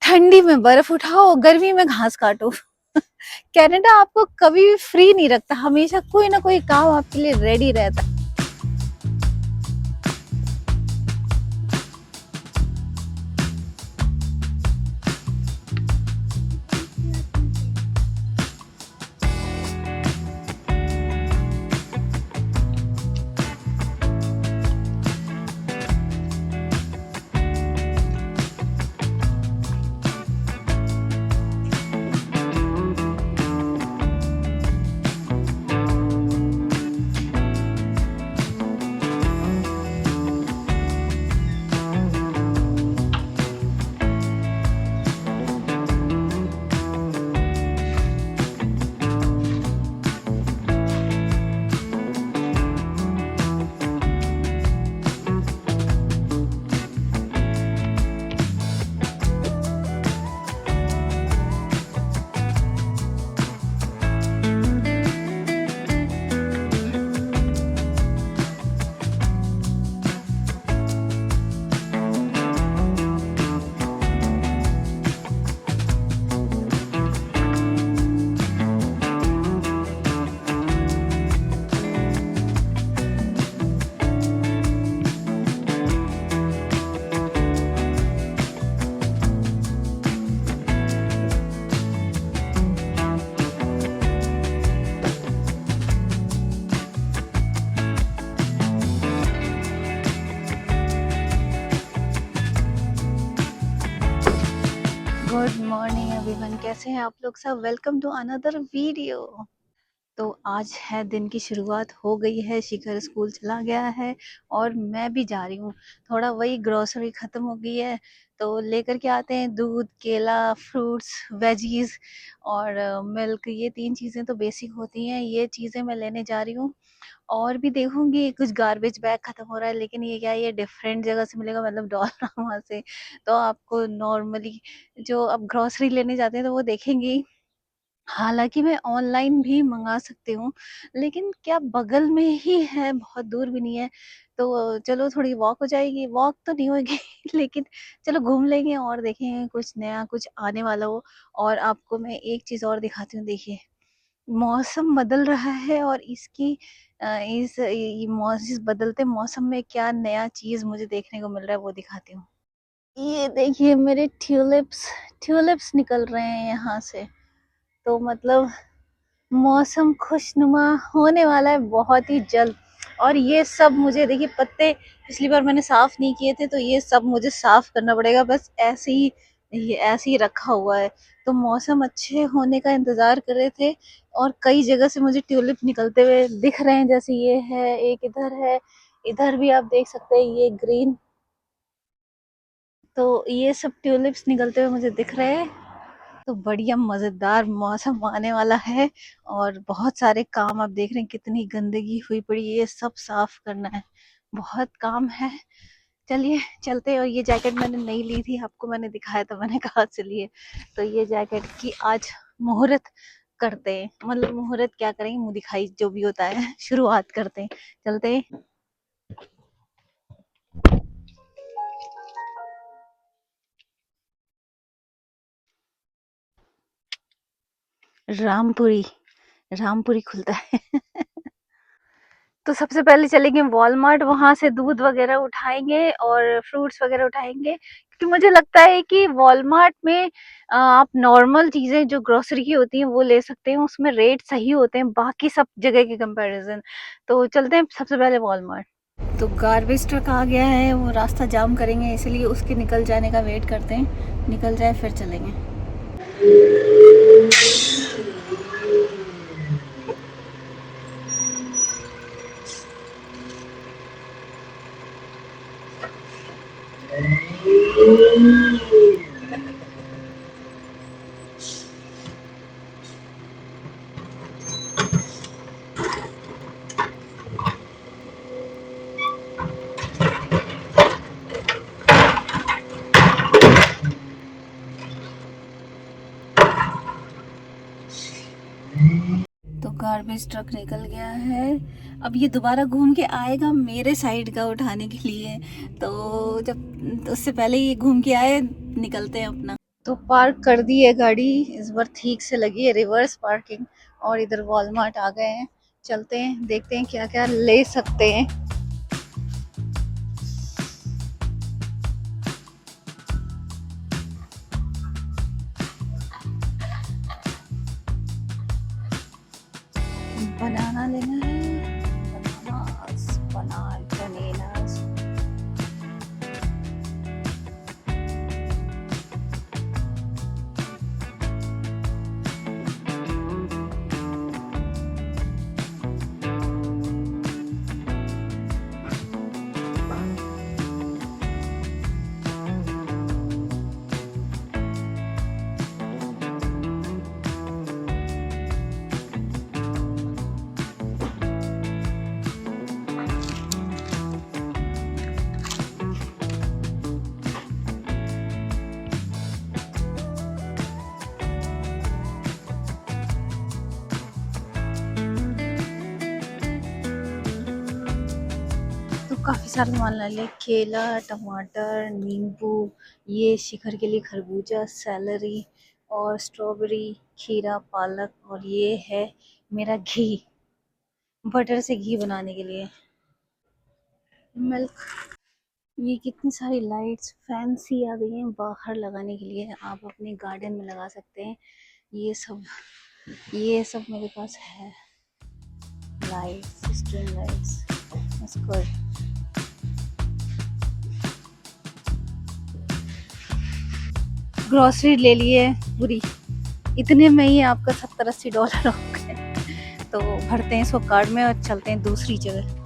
ठंडी में बर्फ उठाओ, गर्मी में घास काटो। कनाडा आपको कभी भी फ्री नहीं रखता, हमेशा कोई ना कोई काम आपके लिए रेडी रहता है। गुड मॉर्निंग एवरीवन, कैसे हैं आप लोग सब। Welcome to another video. तो आज है दिन की शुरुआत हो गई है, शिखर स्कूल चला गया है और मैं भी जा रही हूँ। थोड़ा वही ग्रोसरी ख़त्म हो गई है तो लेकर के आते हैं दूध, केला, फ्रूट्स, वेजीज और मिल्क। ये 3 चीज़ें तो बेसिक होती हैं, ये चीज़ें मैं लेने जा रही हूँ। और भी देखूंगी, कुछ गार्बेज बैग खत्म हो रहा है लेकिन ये क्या है, ये डिफरेंट जगह से मिलेगा, मतलब डॉलर वहाँ से। तो आपको नॉर्मली जो आप ग्रोसरी लेने जाते हैं तो वो देखेंगी। हालाँकि मैं ऑनलाइन भी मँगा सकती हूँ, लेकिन क्या बगल में ही है, बहुत दूर भी नहीं है। तो चलो थोड़ी वॉक हो जाएगी, वॉक तो नहीं होएगी लेकिन चलो घूम लेंगे और देखेंगे कुछ नया, कुछ आने वाला हो। और आपको मैं एक चीज़ और दिखाती हूँ, देखिए मौसम बदल रहा है और इसकी इस बदलते मौसम में क्या नया चीज़ मुझे देखने को मिल रहा है वो दिखाती हूँ। ये देखिए मेरे ट्यूलिप्स ट्यूलिप्स निकल रहे हैं यहाँ से। तो मतलब मौसम खुशनुमा होने वाला है बहुत ही जल्द। और ये सब मुझे देखिए पत्ते पिछली बार मैंने साफ नहीं किए थे तो ये सब मुझे साफ करना पड़ेगा, बस ऐसे ही ये ऐसे ही रखा हुआ है। तो मौसम अच्छे होने का इंतजार कर रहे थे और कई जगह से मुझे ट्यूलिप निकलते हुए दिख रहे हैं, जैसे ये है, एक इधर है, इधर भी आप देख सकते हैं ये ग्रीन। तो ये सब ट्यूलिप्स निकलते हुए मुझे दिख रहे हैं। तो बढ़िया मज़ेदार मौसम आने वाला है और बहुत सारे काम आप देख रहे हैं, कितनी गंदगी हुई पड़ी है, ये सब साफ करना है, बहुत काम है। चलिए चलते हैं। और ये जैकेट मैंने नहीं ली थी, आपको मैंने दिखाया था, मैंने कहा चलिए तो ये जैकेट की आज मुहूर्त करते हैं, मतलब मुहूर्त क्या करेंगे, मुंह दिखाई जो भी होता है शुरुआत करते हैं, चलते हैं। रामपुरी, रामपुरी खुलता है तो सबसे पहले चलेंगे वॉलमार्ट, वहां से दूध वगैरह उठाएंगे और फ्रूट्स वगैरह उठाएंगे, क्योंकि मुझे लगता है कि वॉलमार्ट में आप नॉर्मल चीजें जो ग्रोसरी की होती हैं वो ले सकते हैं, उसमें रेट सही होते हैं बाकी सब जगह के कंपैरिजन। तो चलते हैं सबसे पहले वॉलमार्ट। तो गार्बेज ट्रक आ गया है, वो रास्ता जाम करेंगे इसलिए उसके निकल जाने का वेट करते हैं, निकल जाए फिर चलेंगे। तो गार्बेज ट्रक निकल गया है, अब ये दोबारा घूम के आएगा मेरे साइड का उठाने के लिए। तो जब उससे पहले ये घूम के आए, निकलते हैं अपना। तो पार्क कर दी है गाड़ी, इस बार ठीक से लगी है रिवर्स पार्किंग। और इधर वॉलमार्ट आ गए हैं, चलते हैं देखते हैं क्या क्या ले सकते हैं। बनाना लेना है, बनानास, बनानास। तो काफ़ी सारा सामान ला लिया, केला, टमाटर, नींबू, ये शिखर के लिए खरबूजा, सैलरी और स्ट्रॉबेरी, खीरा, पालक, और ये है मेरा घी, बटर से घी बनाने के लिए, मिल्क। ये कितनी सारी लाइट्स फैंसी आ गई हैं बाहर लगाने के लिए, आप अपने गार्डन में लगा सकते हैं। ये सब मेरे पास है, lights, string lights, good. Grocery ले लिए पूरी, इतने में ही आपका $70-80 हो गए। तो भरते हैं इसको कार्ड में और चलते हैं दूसरी जगह।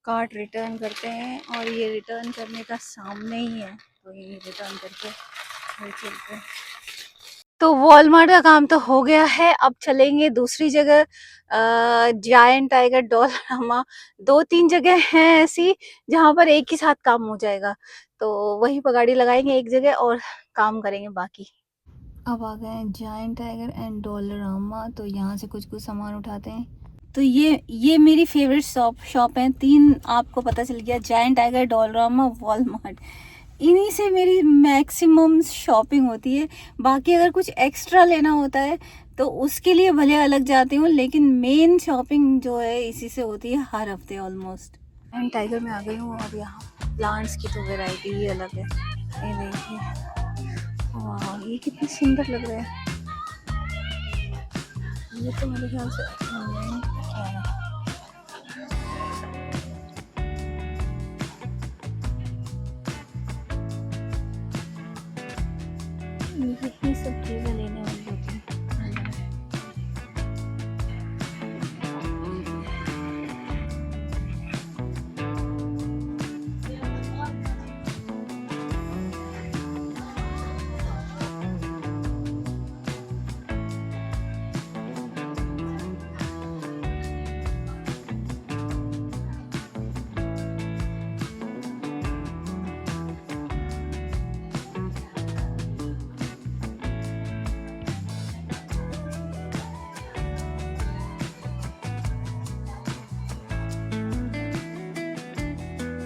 कार्ड रिटर्न करते हैं और ये रिटर्न करने का सामने ही है, तो ये रिटर्न करके फिर चलते हैं। तो वॉलमार्ट का काम तो हो गया है, अब चलेंगे दूसरी जगह, जायंट टाइगर, डोलारामा। 2-3 जगह हैं ऐसी जहाँ पर एक ही साथ काम हो जाएगा, तो वहीं पर गाड़ी लगाएंगे एक जगह और काम करेंगे बाकी। अब आ गए हैं जायंट टाइगर एंड डोलारामा, तो यहाँ से कुछ कुछ सामान उठाते हैं। तो ये मेरी फेवरेट शॉप है, 3 आपको पता चल गया, जायंट टाइगर, डोलारामा, वॉलमार्ट। इन्हीं से मेरी मैक्सिमम शॉपिंग होती है। बाकी अगर कुछ एक्स्ट्रा लेना होता है तो उसके लिए भले अलग जाती हूँ, लेकिन मेन शॉपिंग जो है इसी से होती है हर हफ्ते ऑलमोस्ट। एंड टाइगर में आ गई हूँ, और यहाँ प्लांट्स की तो वैरायटी ही अलग है। ये देखिए, वाह ये कितनी सुंदर लग रहा है। ये तो मेरे ख्याल से क्या है, यही सब चीज़ें लेने वाली होती हैं।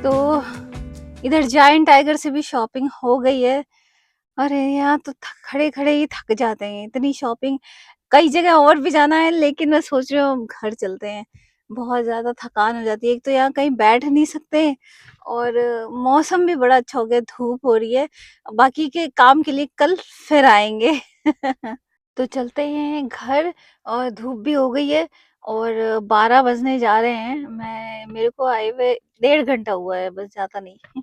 तो इधर जायंट टाइगर से भी शॉपिंग हो गई है। अरे यहाँ तो खड़े खड़े ही थक जाते हैं, इतनी शॉपिंग। कई जगह और भी जाना है, लेकिन मैं सोच रही हूँ घर चलते हैं, बहुत ज्यादा थकान हो जाती है। एक तो यहाँ कहीं बैठ नहीं सकते, और मौसम भी बड़ा अच्छा हो गया, धूप हो रही है। बाकी के काम के लिए कल फिर आएंगे। तो चलते हैं घर, और धूप भी हो गई है, और 12 बजने जा रहे हैं। मेरे को आए हुए 1.5 घंटा हुआ है, बस ज्यादा नहीं।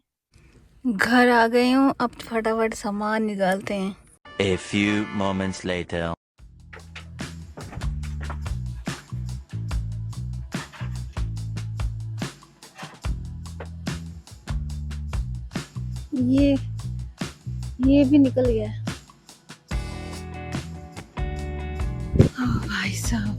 घर आ गई हूँ, अब फटाफट सामान निकालते हैं। A few moments later. ये ये भी निकल गया है। भाई साहब,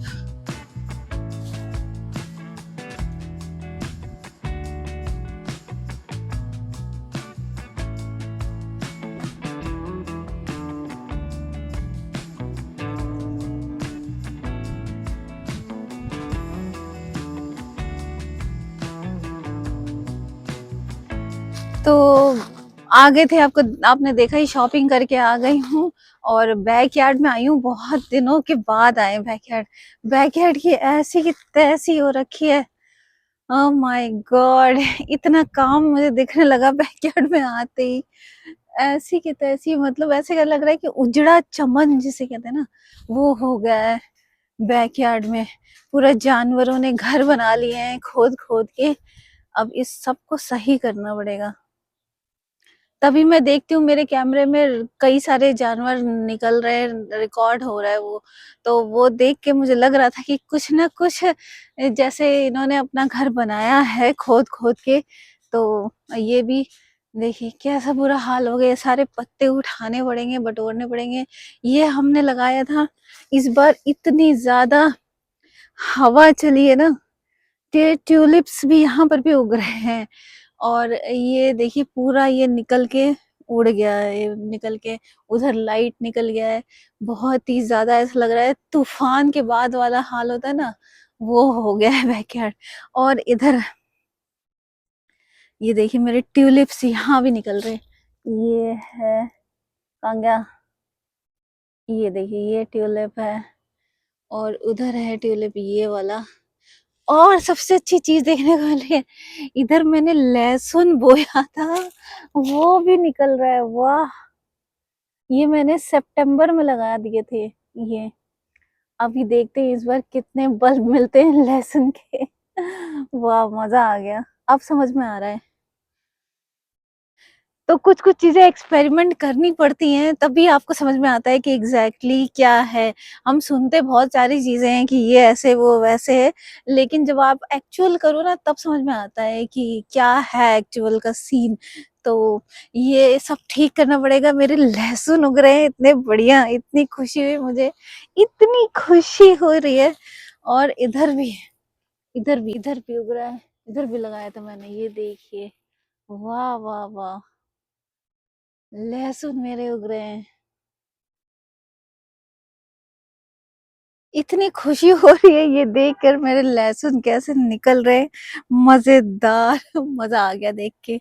तो आ गए थे, आपको आपने देखा ही, शॉपिंग करके आ गई हूँ और बैकयार्ड में आई हूँ। बहुत दिनों के बाद आए बैकयार्ड। बैकयार्ड की ऐसी की तैसी हो रखी है। ओह माय गॉड, इतना काम मुझे दिखने लगा बैकयार्ड में आते ही। ऐसी की तैसी, मतलब ऐसे का लग रहा है कि उजड़ा चमन जिसे कहते हैं ना, वो हो गया है बैकयार्ड में। पूरा जानवरों ने घर बना लिए हैं खोद खोद के। अब इस सब को सही करना पड़ेगा। तभी मैं देखती हूँ मेरे कैमरे में कई सारे जानवर निकल रहे हैं, रिकॉर्ड हो रहा है वो। तो वो देख के मुझे लग रहा था कि कुछ ना कुछ जैसे इन्होंने अपना घर बनाया है खोद खोद के। तो ये भी देखिए कैसा बुरा हाल हो गया। सारे पत्ते उठाने पड़ेंगे, बटोरने पड़ेंगे। ये हमने लगाया था। इस बार इतनी ज्यादा हवा चली है ना, ट्यूलिप्स भी यहाँ पर भी उग रहे हैं। और ये देखिए पूरा ये निकल के उड़ गया है, ये निकल के उधर लाइट निकल गया है। बहुत ही ज्यादा ऐसा लग रहा है तूफान के बाद वाला हाल होता है ना, वो हो गया है बैकयार्ड। और इधर ये देखिए मेरे ट्यूलिप्स यहाँ भी निकल रहे। ये है कांग्या, ये देखिए ये ट्यूलिप है। और उधर है ट्यूलिप ये वाला। और सबसे अच्छी चीज देखने को मिली है, इधर मैंने लहसुन बोया था, वो भी निकल रहा है। वाह, ये मैंने सितंबर में लगा दिए थे ये। अभी देखते हैं इस बार कितने बल्ब मिलते हैं लहसुन के। वाह, मजा आ गया। अब समझ में आ रहा है। तो कुछ कुछ चीजें एक्सपेरिमेंट करनी पड़ती हैं, तभी आपको समझ में आता है कि एग्जैक्टली क्या है। हम सुनते बहुत सारी चीजें हैं कि ये ऐसे वो वैसे है, लेकिन जब आप एक्चुअल करो ना तब समझ में आता है कि क्या है एक्चुअल का सीन। तो ये सब ठीक करना पड़ेगा। मेरे लहसुन उग रहे हैं इतने बढ़िया, इतनी खुशी हुई मुझे, इतनी खुशी हो रही है। और इधर भी उग रहा है। इधर भी लगाया था मैंने, ये देखिए। वाह वाह वाह, लहसुन मेरे उग रहे हैं। इतनी खुशी हो रही है ये देखकर, मेरे लहसुन कैसे निकल रहे हैं। मजेदार। मजा आ गया देख के।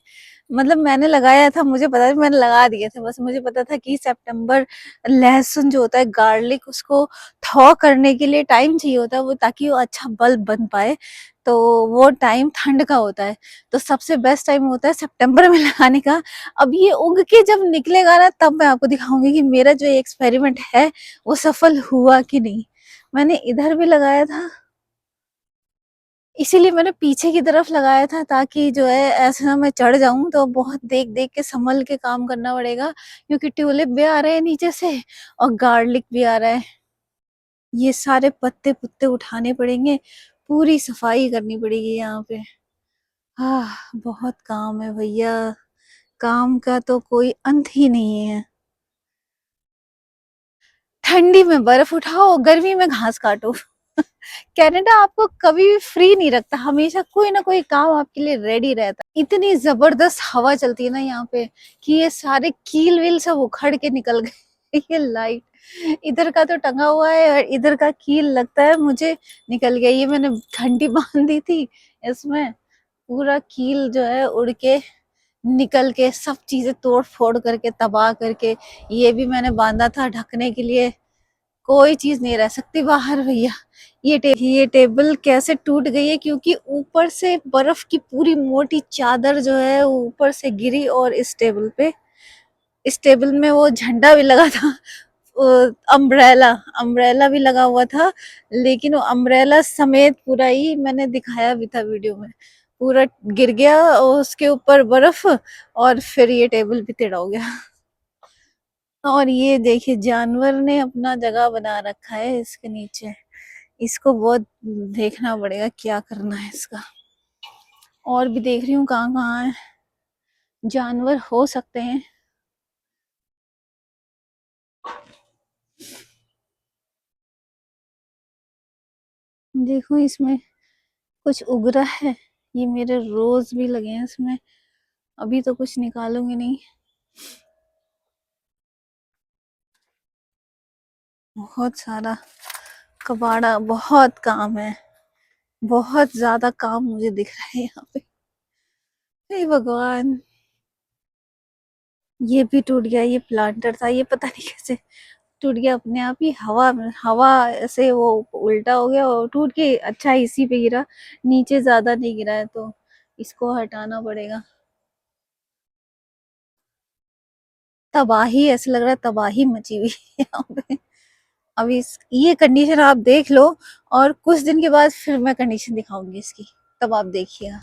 मतलब मैंने लगाया था, मुझे पता था, मैंने लगा दिए थे, बस मुझे पता था कि सितंबर लहसुन जो होता है गार्लिक, उसको थॉ करने के लिए टाइम चाहिए होता है वो, ताकि वो अच्छा बल्ब बन पाए। तो वो टाइम ठंड का होता है। तो सबसे बेस्ट टाइम होता है सितंबर में लगाने का। अब ये उग के जब निकलेगा ना, तब मैं आपको दिखाऊंगी कि मेरा जो एक्सपेरिमेंट है वो सफल हुआ कि नहीं। मैंने इधर भी लगाया था, इसीलिए मैंने पीछे की तरफ लगाया था, ताकि जो है ऐसे ना मैं चढ़ जाऊं तो बहुत देख देख के संभल के काम करना पड़ेगा, क्योंकि ट्यूलिप भी आ रहे हैं नीचे से और गार्लिक भी आ रहा है। ये सारे पत्ते पुत्ते उठाने पड़ेंगे, पूरी सफाई करनी पड़ेगी यहाँ पे। हाँ, बहुत काम है भैया। काम का तो कोई अंत ही नहीं है। ठंडी में बर्फ उठाओ, गर्मी में घास काटो। कनाडा आपको कभी भी फ्री नहीं रखता, हमेशा कोई ना कोई काम आपके लिए रेडी रहता है। इतनी जबरदस्त हवा चलती है ना यहाँ पे कि ये सारे कील वील सब उखड़ के निकल गए। ये लाइट इधर का तो टंगा हुआ है और इधर का कील लगता है मुझे निकल गया। ये मैंने घंटी बांध दी थी इसमें, पूरा कील जो है उड़ के निकल के सब चीजें तोड़ फोड़ करके तबाह करके। ये भी मैंने बांधा था ढकने के लिए, कोई चीज नहीं रह सकती बाहर भैया। ये टेबल कैसे टूट गई है, क्योंकि ऊपर से बर्फ की पूरी मोटी चादर जो है वो ऊपर से गिरी। और इस टेबल में वो झंडा भी लगा था, अम्ब्रेला अम्ब्रेला भी लगा हुआ था। लेकिन वो अम्ब्रेला समेत पूरा ही, मैंने दिखाया भी था वीडियो में, पूरा गिर गया और उसके ऊपर बर्फ। और फिर ये टेबल भी टेढ़ा हो गया। और ये देखिए जानवर ने अपना जगह बना रखा है इसके नीचे। इसको बहुत देखना पड़ेगा क्या करना है इसका। और भी देख रही हूँ कहाँ कहाँ है। जानवर हो सकते हैं। देखो इसमें कुछ उग रहा है, ये मेरे रोज भी लगे हैं इसमें। अभी तो कुछ निकालूंगी नहीं। बहुत सारा कबाड़ा, बहुत काम है, बहुत ज्यादा काम मुझे दिख रहा है यहाँ पे। हे भगवान, ये भी टूट गया। ये प्लांटर था, ये पता नहीं कैसे टूट गया अपने आप ही। हवा हवा से वो उल्टा हो गया और टूट के अच्छा इसी पे गिरा, नीचे ज्यादा नहीं गिरा है, तो इसको हटाना पड़ेगा। तबाही, ऐसा लग रहा है तबाही मची हुई है यहाँ पे। अभी ये कंडीशन आप देख लो, और कुछ दिन के बाद फिर मैं कंडीशन दिखाऊंगी इसकी, तब आप देखिएगा।